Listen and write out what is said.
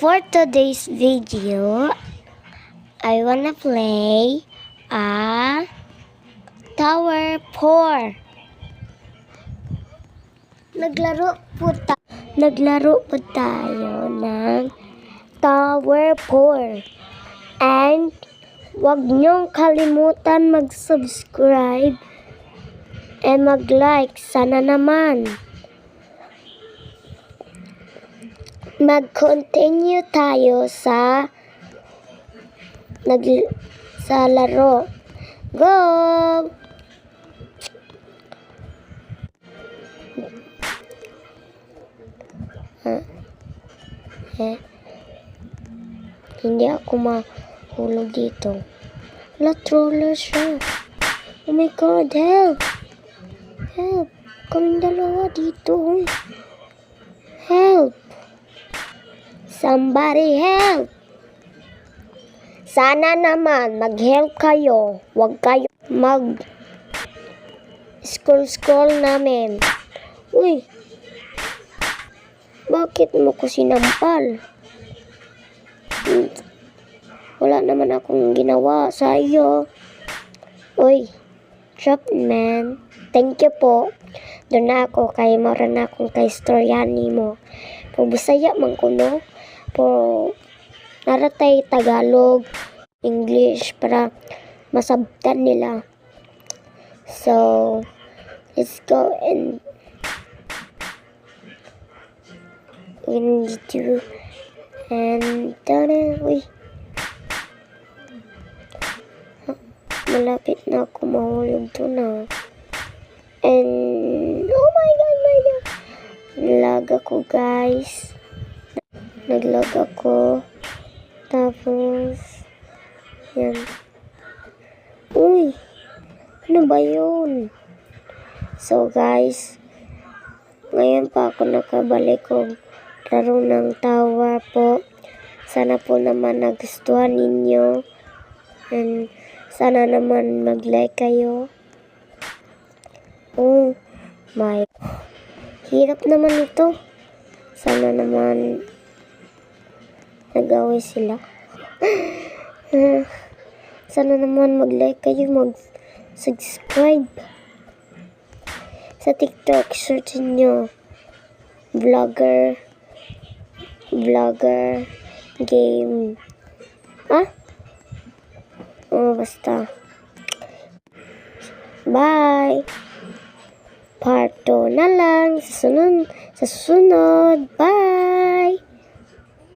For today's video, I wanna play a Tower 4. Naglaro po tayo ng Tower 4. And wag niyong kalimutan mag-subscribe and mag-like. Sana naman mag-continue tayo sa laro. Go! Hindi ako mahulog dito. Wala, troller siya. Oh my God, help! Help! Kaming dalawa dito. Help! Somebody help! Sana naman mag-help kayo. Huwag kayo mag-scroll namin. Uy! Bakit mo ko sinampal? Wala naman akong ginawa sa iyo. Uy! Trap man. Thank you po. Doon na ako kay mara na akong kay storyani mo. Po Bisaya man ko no. Po naratay Tagalog, English para masabtan nila. So let's go and we need to uy. Malapit na ako mahulog to na. And oh my God. Nag-lag ako, guys. Nag-lag ako. Tapos yan. Uy, ano ba yun? So guys, ngayon pa ako nakabalik kong laro ng tower po. Sana po naman nagustuhan ninyo. And sana naman mag-like kayo. Oh my, hirap naman ito. Sana naman nag-away sila. Sana naman mag-like kayo, mag-subscribe. Sa TikTok, search nyo vlogger game. Basta. Bye! Part 2 na lang sa susunod. Bye!